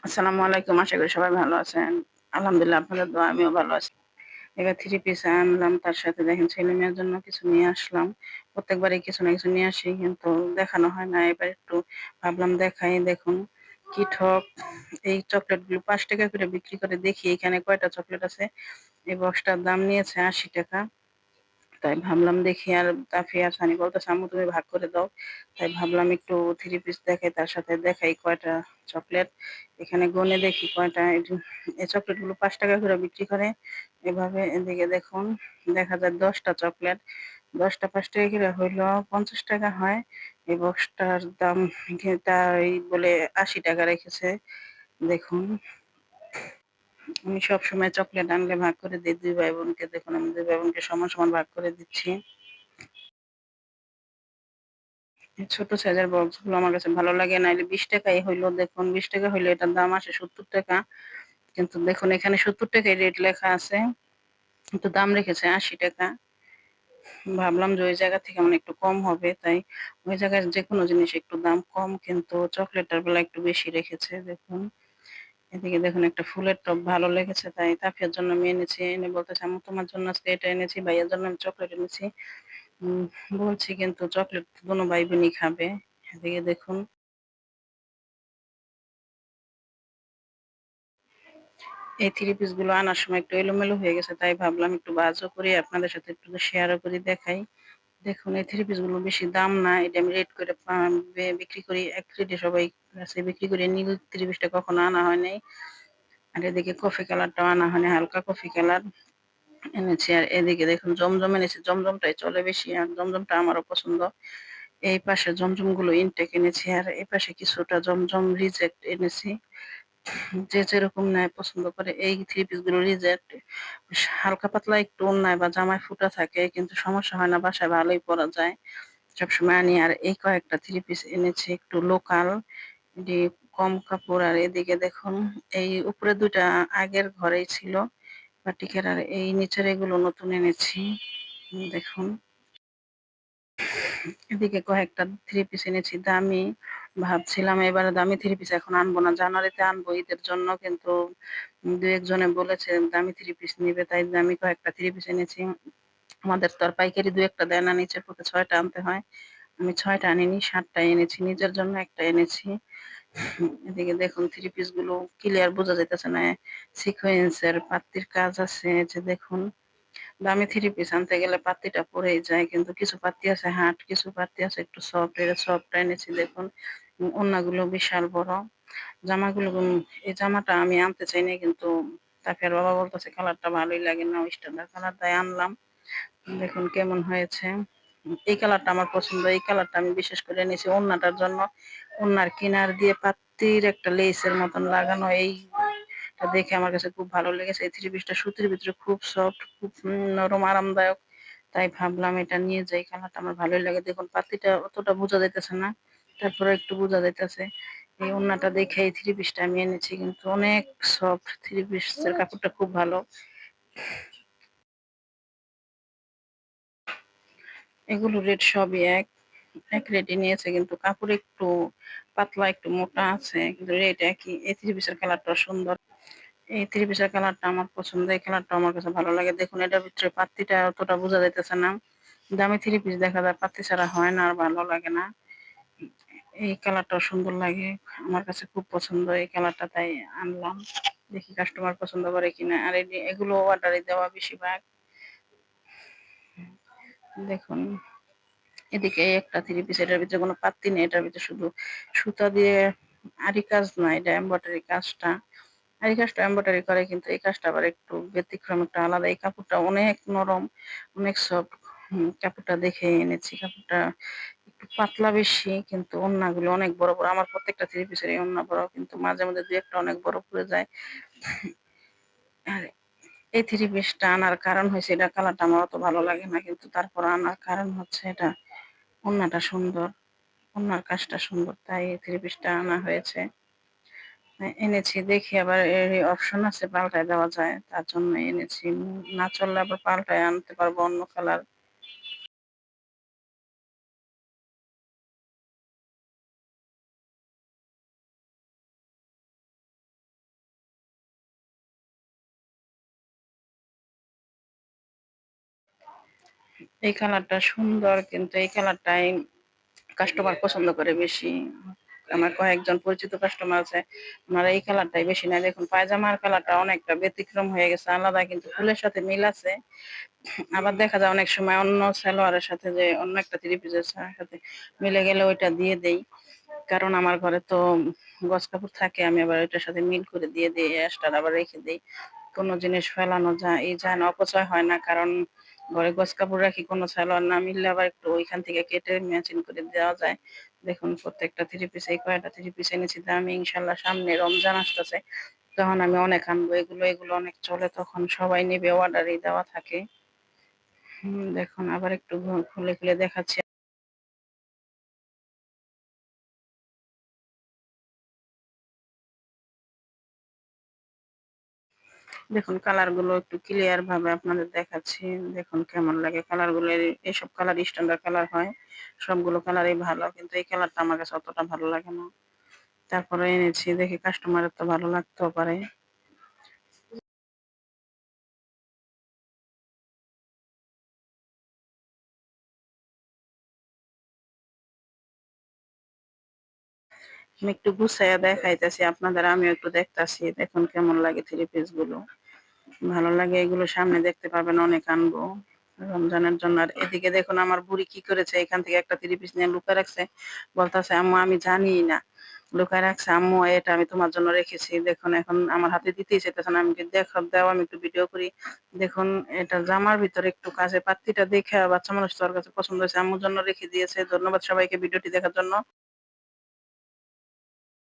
আসসালামু আলাইকুম। আশা করি সবাই ভালো আছেন। আলহামদুলিল্লাহ আপনাদের দোয়ায় আমিও ভালো আছি। এবার 3 পিস আনলাম। তার সাথে দেখেন ছেলে-মেয়ের জন্য কিছু নিয়ে আসলাম। প্রত্যেকবারই কিছু না কিছু নিয়ে আসি কিন্তু দেখানো হয় না। এবার একটু ভাবলাম দেখাই। দেখুন কি ঠক! এই চকোলেটগুলো ৳৫ করে বিক্রি করে। দেখি এখানে কয়টা চকোলেট আছে। এই বক্সটার দাম নিয়েছে ৳৮০। তাই ভাবলাম দেখি, আর তাফি আর সানি বলতেছে, "আম্মু তুমি ভাগ করে দাও।" তাই ভাবলাম একটু 3 পিস দেখাই, তার সাথে দেখাই কয়টা চকলেট। এখানে গুনে দেখি কয়টা। এই চকলেটগুলো ৳৫ করে বিক্রি করে। এভাবে এদিকে দেখুন, দেখা যায় ১০ টা চকলেট। ১০ টা ৳৫ করে হইল ৳৫০ হয়। এই বক্সটার দাম তাই বলে ৳৮০ রেখেছে। দেখুন, আমি সবসময় চকলেট আনলে ভাগ করে দেই ২ ভাই বোনকে। দেখুন আমি ২ ভাই বোনকে সমান, সমান ভাগ করে দিচ্ছি। এই ছোট সাইজের বক্সগুলো আমার কাছে ভালো লাগে। নাইলে ৳২০ হইলো, দেখুন ৳২০ হইলে এটার দাম আসে ৳৭০। কিন্তু দেখুন এখানে ৳৭০ রেট লেখা আছে। কিন্তু দাম রেখেছে ৳৮০। ভাবলাম যে ওই জায়গা থেকে মানে একটু কম হবে। তাই ওই জায়গায় যেকোনো জিনিস একটু দাম কম, কিন্তু চকলেটটার বেলায় একটু বেশি রেখেছে দেখুন। এদিকে দেখুন একটা ফুলের টব ভালো লেগেছে, তাই তাফিয়ার জন্য আমি এনেছি। এনে বলতেছে, "আম্মু তোমার জন্য আজকে এটা এনেছি, ভাইয়ার জন্য আমি চকলেট এনেছি।" উম বলছি কিন্তু চকলেট দোনো ভাই-বোনই খাবে। এদিকে দেখুন, এই 3 পিস গুলো আনার সময় একটু এলোমেলো হয়ে গেছে। তাই ভাবলাম একটু ভাঁজও করি, আপনাদের সাথে একটু শেয়ারও করি, দেখাই। দেখুন এই 3 পিস গুলো বেশি দাম না। এটা আমি রেট করে বিক্রি করি। এক রেটে সবাই কাছে বিক্রি করি। নীল 3 পিসটা কখনো আনা হয় নাই। আর এদিকে কফি কালারটাও আনা হয়নি, হালকা কফি কালার এনেছি। আর এদিকে দেখুন জমজম এনেছি। জমজমটাই চলে বেশি। আর জমজমটা আমারও পছন্দ। এই পাশে জমজমগুলো ইনটেক এনেছি। আর এপাশে কিছুটা জমজম রিজেক্ট এনেছি। যে যেরকম নেয় পছন্দ করে। এই 3 পিস গুলো রিজেক্ট। হালকা পাতলা একটু অন্যায় বা জামায় ফুটা থাকে কিন্তু সমস্যা হয় না, বাসায় ভালোই পরা যায়। সবসময় আনি। আর এই কয়েকটা 3 পিস এনেছি একটু লোকাল। এটি কম কাপড়। আর এদিকে দেখুন এই উপরে ২ টা আগের ঘরেই ছিল বাটিকের, আর এই নিচের এগুলো নতুন এনেছি। দেখুন এদিকে কয়েকটা 3 পিস এনেছি দামি। ভাবছিলাম এবারে দামি 3 পিস এখন আনবো না। জানুয়ারিতে আনবো ঈদের জন্য। কিন্তু ২-১ জনে বলেছে দামি 3 পিস নিবে। তাই দামি কয়েকটা 3 পিস এনেছি। আমাদের তো আর পাইকারি ২-১ টা দেয় না। নিচের পক্ষে ৬ টা আনতে হয়। আমি ৬ টা আনিনি, ৭ টা এনেছি। নিজের জন্য ১ টা এনেছি। এদিকে দেখুন 3 পিস গুলো ক্লিয়ার বোঝা যাইতেছে না। সিকোয়েন্সের পাত্তির কাজ আছে। এই যে দেখুন, দামি 3 পিস আনতে গেলে পাত্তিটা পড়েই যায়। কিন্তু কিছু পাত্তি আছে হার্ড, কিছু পাত্তি আছে একটু সফট। এর সফটটা এনেছি দেখুন। ওড়নাগুলো বিশাল বড়। জামাগুলো এই জামাটা আমি আনতে চাই নাই, কিন্তু তাফিয়ার বাবা বলতেছে কালারটা ভালোই লাগে না, স্ট্যান্ডার্ড কালার, তাই আনলাম। দেখুন কেমন হয়েছে। এই কালারটা আমার পছন্দ। এই কালারটা আমি বিশেষ করে এনেছি ওড়নাটার জন্য। ওড়নার কিনার দিয়ে পাত্তির একটা লেসের মতন লাগানো। এইটা দেখে আমার কাছে খুব ভালো লেগেছে। এই 3 পিসটা সুতির ভিতরে খুব সফট, খুব নরম আরামদায়ক। তাই ভাবলাম এটা নিয়ে যাই। কালারটা আমার ভালোই লাগে। দেখুন পাত্তিটা অতটা বোঝা যাইতেছে না। তারপরে একটু বোঝা যাইতেছে। এই ওড়নাটা দেখে এই 3 পিসটা আমি এনেছি। কিন্তু অনেক সফট 3 পিসের কাপড়টা খুব ভালো। এগুলো রেট সবই এক রেটে নিয়েছে, কিন্তু কাপড় একটু পাতলা, একটু মোটা আছে। কিন্তু রেট একই। এই 3 পিসের কালারটা সুন্দর। এই 3 পিসের কালারটা আমার পছন্দ। এই কালারটা আমার কাছে ভালো লাগে। দেখুন এটার ভিতরে পাত্তিটা অতটা বোঝা যাইতেছে না। দামি 3 পিস দেখা যায় পাত্তি ছাড়া হয় না, আর ভালো লাগে না। এই কালারটাও সুন্দর লাগে। আমার কাছে খুব পছন্দ এই কালারটা, তাই আনলাম। দেখি কাস্টমার পছন্দ করে কিনা। আর এগুলো অর্ডারে দেওয়া বেশিরভাগ। দেখুন এদিকে এই একটা 3 পিস, এটার ভিতরে কোনো পাত্তি নেই। এটার ভিতরে শুধু সুতা দিয়ে আরি কাজ না, এটা এমব্রয়ডারি কাজটা। আরি কাজটা এমব্রয়ডারি করে, কিন্তু এই কাজটা আবার একটু ব্যতিক্রম, একটু আলাদা। এই কাপড়টা অনেক নরম, অনেক সফট। কাপড়টা দেখে এনেছি। কাপড়টা একটু পাতলা বেশি, কিন্তু ওড়নাগুলো অনেক বড়, বড়। আমার প্রত্যেকটা 3 পিসের ওড়না বড়, কিন্তু মাঝে, মাঝে ২-১ টা অনেক বড় পড়ে যায়। আর এই 3 পিসটা আনার কারণ হইছে, এটা কালারটা আমার অত ভালো লাগে না। কিন্তু তারপর আনার কারণ হচ্ছে এটা ওড়নাটা সুন্দর, ওড়নার কাজটা সুন্দর। তাই এই 3 পিসটা আনা হয়েছে। এনেছি। দেখি আবার এর অপশন আছে পাল্টায় দেওয়া যায়। তার জন্য এনেছি। না চললে আবার পাল্টায় আনতে পারবো অন্য কালার। এই কালারটা সুন্দর, কিন্তু এই কালারটাই কাস্টমার পছন্দ করে বেশি। আমার কয়েকজন পরিচিত কাস্টমার আছে, ওনারা এই কালারটাই বেশি নেয়। দেখুন পায়জামার কালারটা অনেকটা ব্যতিক্রম হয়ে গেছে, আলাদা, কিন্তু ফুলের সাথে মিল আছে। আবার দেখা যায় অনেক সময় অন্য সালোয়ারের সাথে, যে অন্য একটা থ্রি পিসের সাথে মিলে গেলে ওইটা দিয়ে দেই। কারণ আমার ঘরে তো গজ কাপড় থাকে, আমি আবার ওইটার সাথে মিল করে দিয়ে দিই, এক্সট্রা আবার রেখে দিই। কোনো জিনিস ফেলানো যায় না, অপচয় হয় না। কারণ ঘরে গজ কাপড় রাখি, কোনো সালোয়ার না মিললে আবার একটু ওইখান থেকে কেটে ম্যাচিং করে দেওয়া যায়। দেখুন প্রত্যেকটা থ্রি পিস, এই কয়টা থ্রি পিস এনেছি, তা আমি ইনশাল্লাহ সামনে রমজান আসতেছে, তখন আমি অনেক আনবো। এগুলো এগুলো অনেক চলে, তখন সবাই নেবে, অর্ডারই দেওয়া থাকে। দেখুন আবার একটু খুলে খুলে দেখাচ্ছি। দেখুন কালার গুলো একটু ক্লিয়ার ভাবে আপনাদের দেখাচ্ছি। দেখুন কেমন লাগে কালার গুলো। এইসব কালার স্ট্যান্ডার্ড কালার হয়, সবগুলো কালারই ভালো, কিন্তু এই কালারটা আমার কাছে অতটা ভালো লাগে না। তারপরে এনেছি, দেখি কাস্টমারের তো ভালো লাগতেও পারে। আমি একটু গুছাইয়া দেখাইতেছি আপনাদের, আমিও একটু দেখতাছি। দেখুন কেমন লাগে থ্রি পিস গুলো। ভালো লাগে এগুলো, সামনে দেখতে পাবেন অনেক আনবো রমজানের জন্য। আর এদিকে দেখুন আমার বুড়ি কি করেছে, এখান থেকে একটা থ্রি পিস নিয়ে লুকায় রাখছে, বলতেছে আম্মু আমি জানি না, লুকায় রাখছে আম্মু, এটা আমি তোমার জন্য রেখেছি। দেখুন এখন আমার হাতে দিতেই চাইতেছে না, আমি কি দাও আমি একটু ভিডিও করি। দেখুন এটা জামার ভিতরে একটু কাজে পাত্তিটা দেখে বাচ্চা মানুষ তো ওর কাছে পছন্দ হয়েছে, আম্মুর জন্য রেখে দিয়েছে। ধন্যবাদ সবাইকে ভিডিওটি দেখার জন্য।